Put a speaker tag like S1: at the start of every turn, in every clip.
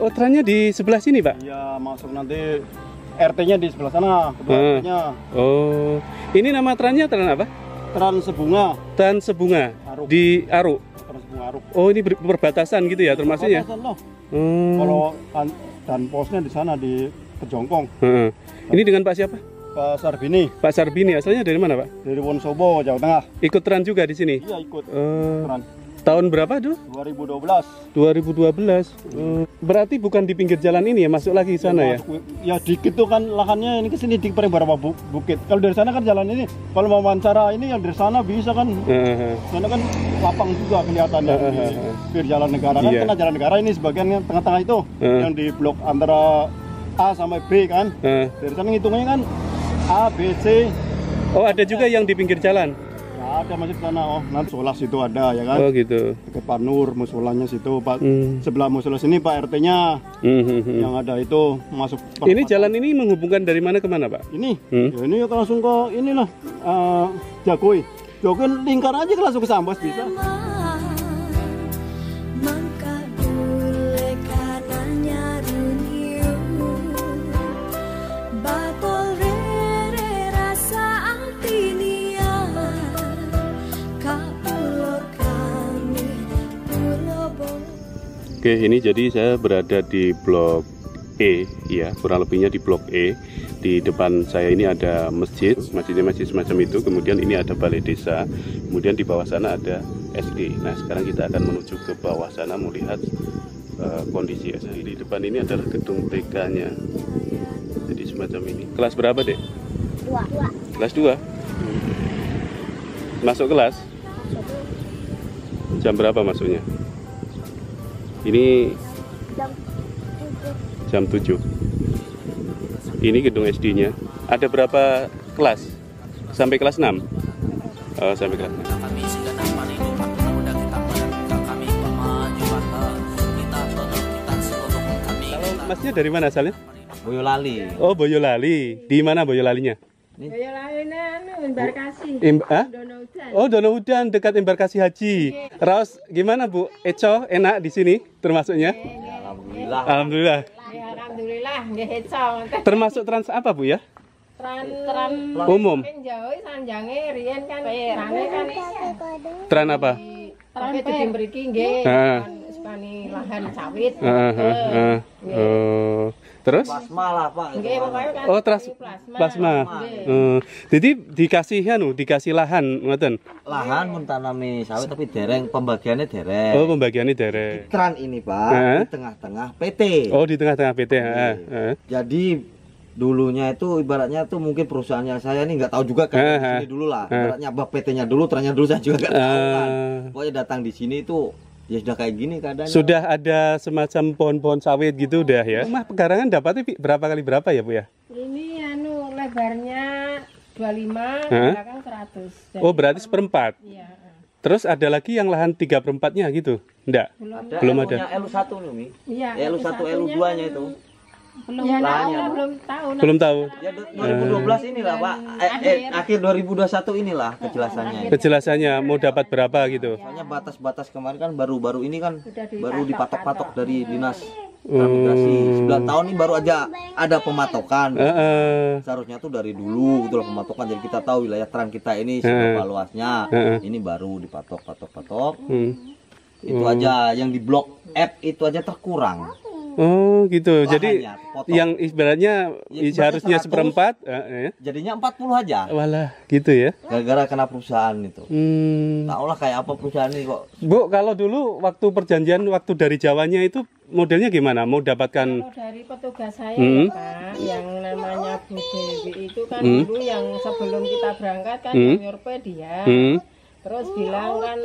S1: Oh, trannya di sebelah sini, Pak?
S2: Iya, masuk nanti RT-nya di sebelah sana, kedua RT-nya.
S1: Oh, ini nama trannya tran apa?
S2: Tran Sebunga.
S1: Tran Sebunga.
S2: Aruk.
S1: Di Aruk.
S2: Tran Sebunga Aruk.
S1: Oh, ini perbatasan gitu ya termasuknya?
S2: Perbatasan loh. Kalau dan posnya di sana di Kejongkong.
S1: Ini dengan Pak siapa?
S2: Pak Sarbini.
S1: Pak Sarbini, asalnya dari mana, Pak?
S2: Dari Wonosobo, Jawa Tengah.
S1: Ikut tran juga di sini?
S2: Iya, ikut. Tran.
S1: Tahun berapa tuh?
S2: 2012.
S1: 2012. Berarti bukan di pinggir jalan ini ya, masuk lagi ke sana ya?
S2: Ya dikit tuh kan lahannya ini ke sini di beberapa bukit. Kalau dari sana kan jalan ini, kalau mau wawancara ini yang dari sana bisa kan. Sana kan lapang juga kelihatannya di pinggir jalan negara kan. Karena jalan negara ini sebagian yang tengah-tengah itu yang di blok antara A sampai B kan. Dari sana ngitungnya kan A, B, C.
S1: Oh, ada juga yang di pinggir jalan?
S2: Ada masih di sana. Oh, nanti musola situ ada ya kan.
S1: Oh gitu.
S2: Ke Pak Nur, musolanya situ Pak. Sebelah musola sini Pak RT-nya. Yang ada itu masuk.
S1: Ini jalan ini menghubungkan dari mana ke mana, Pak?
S2: Ini. Ya, ini langsung ke inilah Jagoi. Jagoi lingkar aja langsung ke Sambas bisa.
S1: Oke, ini jadi saya berada di blok E, ya kurang lebihnya di blok E. Di depan saya ini ada masjid, masjidnya masih semacam itu. Kemudian ini ada balai desa. Kemudian di bawah sana ada SD. Nah, sekarang kita akan menuju ke bawah sana melihat kondisi SD. Di depan ini adalah gedung TK-nya. Jadi semacam ini. Kelas berapa, Dek? 2. Kelas 2. Masuk kelas? Jam berapa masuknya? Ini jam 7. Ini gedung SD-nya. Ada berapa kelas? Sampai kelas 6? Oh, sampai kelas 6. Kalau masnya dari mana asalnya?
S3: Boyolali.
S1: Oh, Boyolali. Di mana Boyolalinya?
S4: Boyolali embarkasi.
S1: Oh, Danau Udan dekat embarkasi haji. Raos gimana, Bu? Eco enak di sini termasuknya?
S3: Alhamdulillah.
S1: Alhamdulillah.
S4: Alhamdulillah nggih eco.
S1: Termasuk trans apa, Bu ya?
S4: Tran
S1: umum.
S4: Jawa sanjange riyen kan rane kan.
S1: Tran apa?
S4: Tran di mriki nggih. Sepani lahan sawit.
S1: Terus?
S3: Plasma lah, Pak.
S4: Nggih, pokoknya kan.
S1: Oh, plasma. Jadi dikasih lahan, ngoten.
S3: Lahan mun tanami sawit tapi dereng pembagiannya dereng.
S1: Oh, pembagiannya dereng.
S3: Tran ini, Pak, di tengah-tengah PT.
S1: Oh, di tengah-tengah PT.
S3: Jadi dulunya itu ibaratnya tuh mungkin perusahaannya saya ini nggak tahu juga kan di sini dulu lah. Ibaratnya abah PT-nya dulu, trannya dulu saya juga nggak tahu kan. Pokoknya datang di sini itu ya sudah kayak gini keadaannya.
S1: Sudah ada semacam pohon-pohon sawit gitu udah ya. Rumah pekarangan dapatnya berapa kali berapa ya, Bu ya?
S4: Ini lebarnya 25, belakang 100. Jadi
S1: Oh, berarti seperempat.
S4: Iya.
S1: Terus ada lagi yang lahan 3/4-nya gitu? Enggak? Belum ada.
S3: L1 loh, Mi.
S4: Iya.
S3: L1, L2-nya itu.
S4: Belum tahu.
S1: Belum tahu.
S3: Ya 2012 inilah, Pak. Akhir 2021 inilah kejelasannya.
S1: Kejelasannya mau dapat berapa gitu.
S3: Soalnya batas-batas kemarin kan baru-baru ini kan baru dipatok-patok dari dinas transmigrasi. 9 tahun ini baru aja ada pematokan. Seharusnya tuh dari dulu gitu loh pematokan. Jadi kita tahu wilayah tran kita ini seberapa luasnya. Ini baru dipatok-patok. Itu aja yang di blok F itu aja terkurang.
S1: Oh gitu.
S3: Lahannya,
S1: jadi
S3: potong.
S1: yang ibaratnya seharusnya
S3: 100,
S1: seperempat
S3: jadinya 40 aja.
S1: Walah gitu ya.
S3: Gara-gara kena perusahaan itu. Tahu lah kayak apa perusahaan ini kok.
S1: Bu, kalau dulu waktu perjanjian waktu dari Jawanya itu modelnya gimana? Mau dapatkan
S4: Kalau dari petugas saya ya, Pak, yang namanya Bu Dewi itu kan dulu yang sebelum kita berangkat kan dia. Terus bilang kan,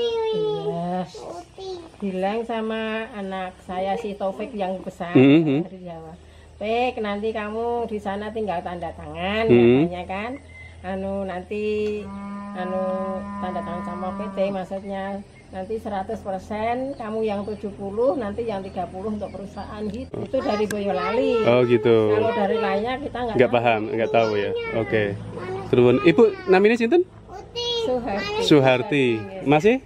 S4: bilang sama anak saya si Taufik yang besar dari Jawa, Pek nanti kamu di sana tinggal tanda tangan, katanya kan, nanti tanda tangan sama PT, maksudnya nanti 100% kamu yang 70, nanti yang 30 untuk perusahaan gitu. Itu dari Boyolali.
S1: Oh gitu.
S4: Kalau dari lainnya kita
S1: nggak paham, nggak tahu ya. Oke. Terus Ibu namanya sinten?
S4: Suharti.
S1: Suharti. Masih?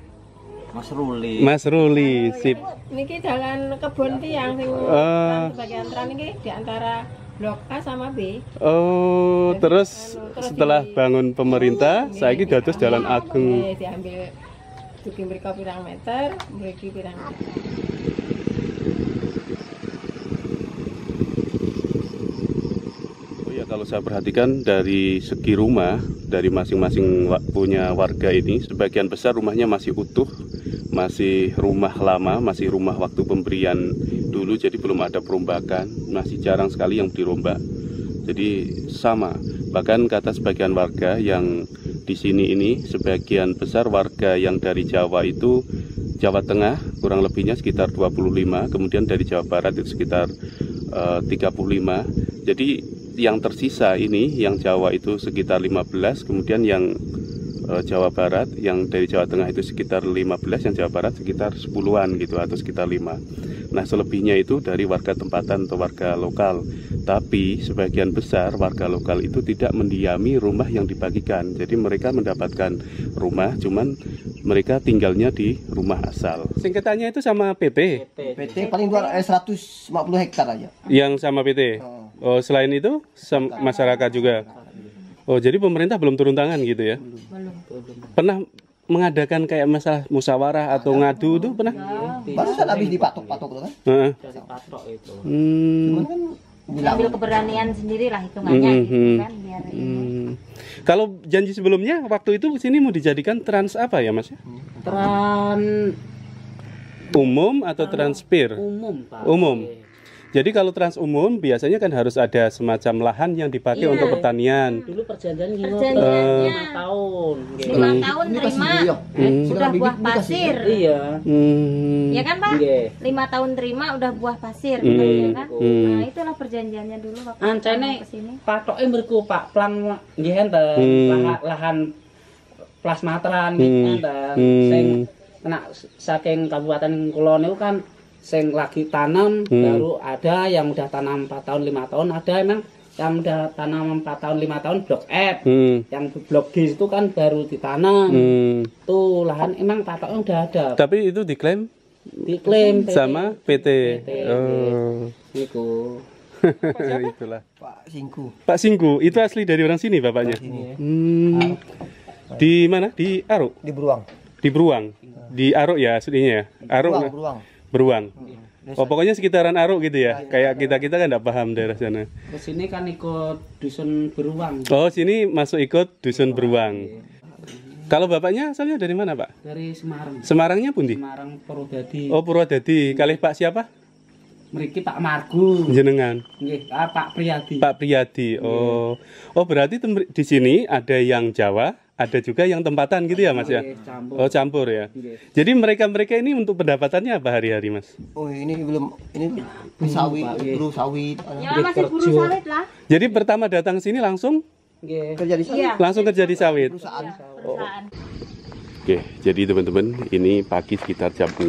S1: Mas Ruli, sip.
S4: Niki jalan kebun tiang sing bagian tran niki di antara blok A sama B.
S1: Oh, terus setelah bangun pemerintah, saiki dados Jalan Ageng.
S4: Diambil dugi mriko pirang meter, mriki pirang meter.
S1: Oh ya, kalau saya perhatikan dari segi rumah, dari masing-masing punya warga ini, sebagian besar rumahnya masih utuh, masih rumah lama, masih rumah waktu pemberian dulu, jadi belum ada perombakan, masih jarang sekali yang dirombak. Jadi sama, bahkan kata sebagian warga yang di sini ini, sebagian besar warga yang dari Jawa itu Jawa Tengah kurang lebihnya sekitar 25, kemudian dari Jawa Barat itu sekitar 35. Jadi yang tersisa ini yang Jawa itu sekitar 15, kemudian yang Jawa Barat, yang dari Jawa Tengah itu sekitar 15, yang Jawa Barat sekitar 10-an gitu, atau sekitar 5. Nah, selebihnya itu dari warga tempatan atau warga lokal. Tapi sebagian besar warga lokal itu tidak mendiami rumah yang dibagikan. Jadi mereka mendapatkan rumah, cuman mereka tinggalnya di rumah asal. Singkatannya itu sama PT?
S3: PT paling 150 hektar aja.
S1: Yang sama PT? Oh, selain itu masyarakat juga? Oh, jadi pemerintah belum turun tangan gitu ya?
S4: Belum.
S1: Pernah mengadakan kayak masalah musyawarah atau ngadu tuh pernah?
S3: Barusan habis dipatok-patok tuh kan?
S1: Heeh.
S5: Dari patok itu.
S3: Cuman kan
S6: ambil keberanian sendiri lah hitungannya gitu kan biar
S1: Kalau janji sebelumnya waktu itu sini mau dijadikan trans apa ya Mas?
S5: Trans
S1: Umum atau transpir?
S5: umum, Pak.
S1: Umum. Jadi kalau trans umum biasanya kan harus ada semacam lahan yang dipakai untuk pertanian.
S5: Dulu perjanjian gini
S6: Perjanjiannya
S5: 5 tahun.
S6: 5 tahun terima udah buah pasir.
S5: Iya.
S6: Ya kan Pak?
S5: Iya.
S6: 5 tahun terima udah buah pasir ya kan? Nah, itulah perjanjiannya dulu waktu
S5: Ancene
S6: kesini.
S5: patoke mriku Pak, plan nggih enten lahan plasmatran nggih enten. Sing kena saking kabupaten kula niku kan sing lagi tanam baru ada yang udah tanam 4 tahun 5 tahun, ada emang yang udah tanam 4 tahun 5 tahun blok F. Yang blok G itu kan baru ditanam. Tuh lahan emang patoknya udah ada.
S1: Tapi itu diklaim sama PT. Oh.
S5: Niku.
S1: Itulah.
S3: Pak Singku.
S1: Pak Singku, itu asli dari orang sini bapaknya. Di mana? Di Aruk.
S3: Di Beruang.
S1: Di Beruang. Di Aruk ya aslinya ya. Aruk. Beruang. Oh, pokoknya sekitaran Aruk gitu ya. Kayak kita kan enggak paham daerah sana.
S5: Ke sini kan ikut dusun Beruang.
S1: Oh, sini masuk ikut dusun Beruang. Kalau bapaknya asalnya dari mana, Pak?
S5: Dari Semarang.
S1: Semarangnya pundi?
S5: Semarang Purwodadi.
S1: Oh, Purwodadi. Kalih Pak siapa?
S5: Mriki Pak Margu.
S1: Jenengan.
S5: Nggih, Pak Priyadi.
S1: Pak Priyadi. Oh. Oh, berarti di sini ada yang Jawa, ada juga yang tempatan gitu ya, Mas ya?
S5: Campur.
S1: Oh, campur ya. Jadi mereka-mereka ini untuk pendapatannya apa hari-hari, Mas?
S3: Oh, ini belum sawit, buru sawit.
S6: Ya masih buru sawit lah.
S1: Jadi pertama datang sini langsung
S5: Nggih.
S3: Kerja di sawit.
S1: langsung kerja di sawit.
S3: Perusahaan.
S1: Oke, jadi teman-teman, ini pagi sekitar jam 6.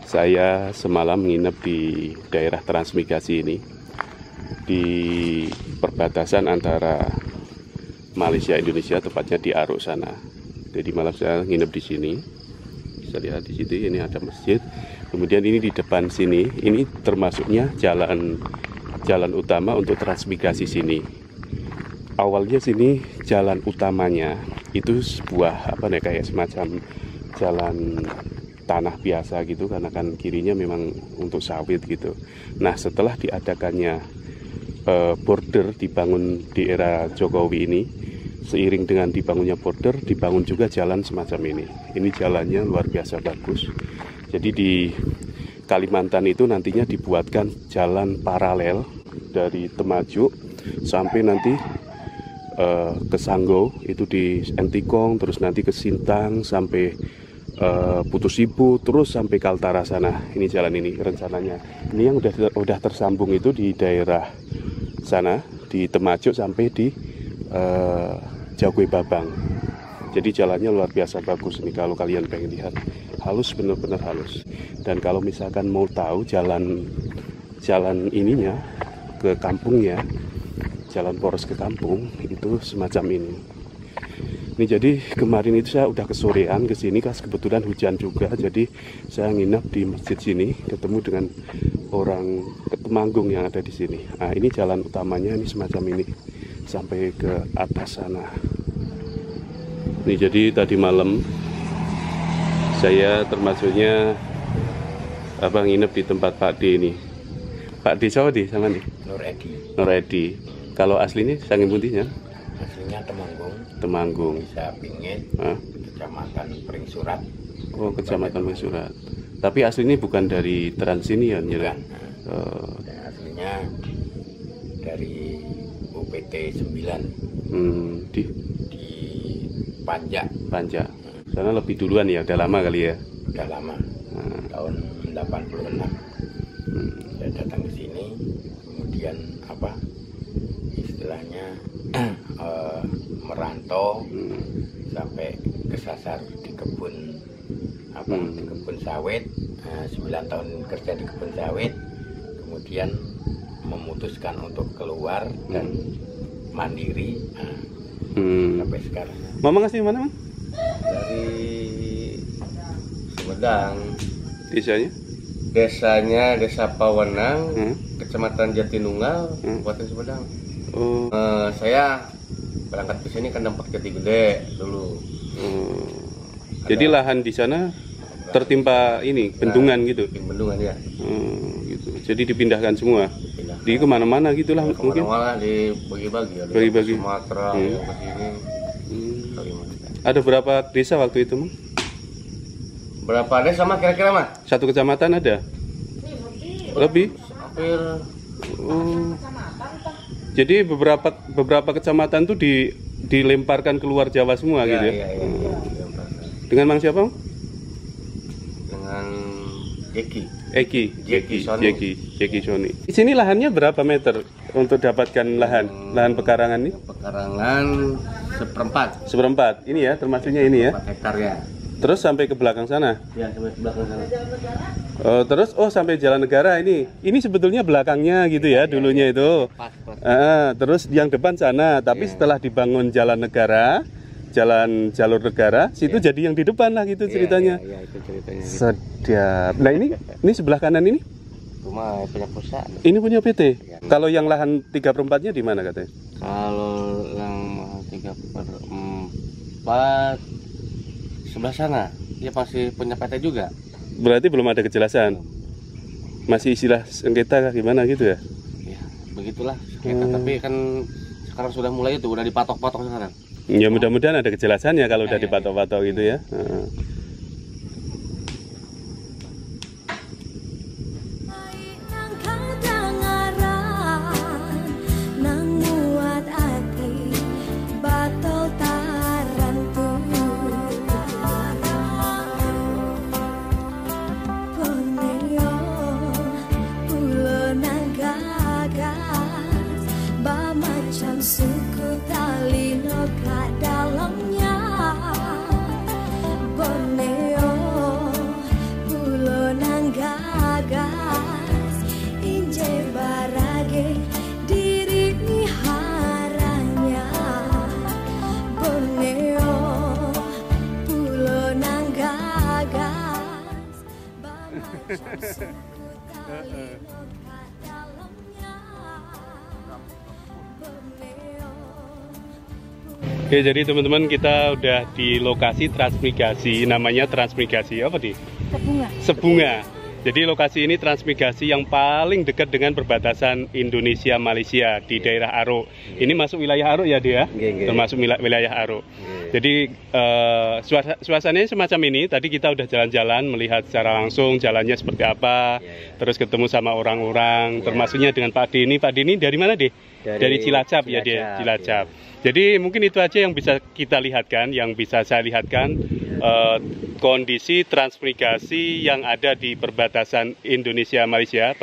S1: Saya semalam nginep di daerah transmigrasi ini, di perbatasan antara Malaysia Indonesia, tepatnya di Aruk sana. Jadi malam saya nginep di sini. Bisa lihat di situ ini ada masjid. Kemudian ini di depan sini, ini termasuknya jalan utama untuk transmigrasi sini. Awalnya sini jalan utamanya itu sebuah kayak semacam jalan tanah biasa gitu, karena kan kirinya memang untuk sawit gitu. Nah, setelah diadakannya border dibangun di era Jokowi ini, seiring dengan dibangunnya border, dibangun juga jalan semacam ini. Ini jalannya luar biasa bagus. Jadi di Kalimantan itu nantinya dibuatkan jalan paralel dari Temajuk sampai nanti ke Sanggau, itu di Entikong, terus nanti ke Sintang sampai Putus Ibu, terus sampai Kaltara sana. Ini jalan ini rencananya. Ini yang udah tersambung itu di daerah sana, di Temajuk sampai di Jagwe Babang. Jadi jalannya luar biasa bagus nih kalau kalian pengen lihat. Halus, bener-bener halus. Dan kalau misalkan mau tahu jalan ininya ke kampungnya, jalan poros ke kampung itu semacam ini. Ini jadi kemarin itu saya udah kesorean ke sini, kebetulan hujan juga, jadi saya nginap di masjid sini, ketemu dengan orang Temanggung yang ada di sini. Nah, ini jalan utamanya, ini semacam ini sampai ke atas sana. Ini jadi tadi malam saya termasuknya nginep di tempat Pak D ini. Pak D siapa di sama nih? Nur Edi. Kalau asli ini Sangin Puntinya?
S7: Aslinya
S1: Temanggung.
S7: Desa Pingit, Kecamatan Pringsurat.
S1: Oh, Kecamatan Pringsurat. Tapi aslinya bukan dari Trans ini ya?
S7: Bukan. Aslinya dari UPT 9
S1: di
S7: Panja.
S1: Sana lebih duluan ya, udah lama kali ya?
S7: Udah lama, tahun 86. Saya datang ke sini, kemudian istilahnya merantau sampai kesasar di kebun di kebun sawit. 9 tahun kerja di kebun sawit, kemudian memutuskan untuk keluar dan mandiri sampai sekarang.
S1: Mama ngasih mana, Mang?
S7: Dari Sumedang. Desanya Desa Pawenang, Kecamatan Jatinunggal, Kabupaten Sumedang. Saya berangkat ke sini kan dampak Jati Gede dulu.
S1: Jadi lahan di sana tertimpa ini bendungan gitu.
S7: Bendungan ya.
S1: Gitu. Jadi dipindahkan semua. Di kemana-mana gitulah mungkin.
S7: Kemana-mana dibagi-bagi.
S1: Bagi-bagi.
S7: Sumatera, yang ke sini.
S1: Ada berapa desa waktu itu, Mang?
S7: Berapa desa mah kira-kira mah?
S1: Satu kecamatan ada? Lebih?
S7: Hampir.
S1: Jadi beberapa kecamatan tuh dilemparkan keluar Jawa semua gitu ya?
S7: Iya.
S1: Dengan Mang siapa, Mang?
S7: Dengan
S1: Jeki Sony. Di sini lahannya berapa meter untuk dapatkan lahan pekarangan ini?
S7: Pekarangan seperempat.
S1: Ini ya, termasuknya ini ya.
S7: 4 hektar ya.
S1: Terus sampai ke belakang sana.
S7: Ya, sampai ke belakang sana.
S1: Terus sampai Jalan Negara ini. Ini sebetulnya belakangnya gitu ya, dulunya itu. Terus yang depan sana, tapi setelah dibangun Jalan Negara, jalur negara, situ jadi yang di depan lah gitu ceritanya.
S7: Iya, itu ceritanya.
S1: Sedap. Nah, ini sebelah kanan ini?
S7: Rumah punya perusahaan.
S1: Ini punya PT. Ya. Kalau yang lahan 3/4-nya di mana katanya?
S7: Kalau yang 3/4 sebelah sana, dia masih punya PT juga.
S1: Berarti belum ada kejelasan. Masih istilah sengketa gimana gitu ya?
S7: Ya, begitulah sengketa. Tapi kan sekarang sudah mulai itu, udah dipatok-patok sekarang.
S1: Ya mudah-mudahan ada kejelasannya kalau udah dipatok-patok gitu ya. Oke, jadi teman-teman kita udah di lokasi transmigrasi, namanya transmigrasi apa di? Sebunga. Jadi lokasi ini transmigrasi yang paling dekat dengan perbatasan Indonesia Malaysia di daerah Aruk. Ini masuk wilayah Aruk ya dia? Termasuk wilayah Aruk. Jadi suasananya semacam ini. Tadi kita udah jalan-jalan melihat secara langsung jalannya seperti apa. Terus ketemu sama orang-orang, termasuknya dengan Pak D ini. Pak D ini dari mana deh? Dari Cilacap ya dia, Cilacap. Jadi mungkin itu aja yang bisa kita lihatkan, yang bisa saya lihatkan kondisi transmigrasi yang ada di perbatasan Indonesia Malaysia,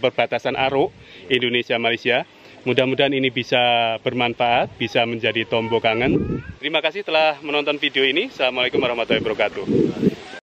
S1: perbatasan Aruk Indonesia Malaysia. Mudah-mudahan ini bisa bermanfaat, bisa menjadi tombol kangen. Terima kasih telah menonton video ini. Assalamualaikum warahmatullahi wabarakatuh.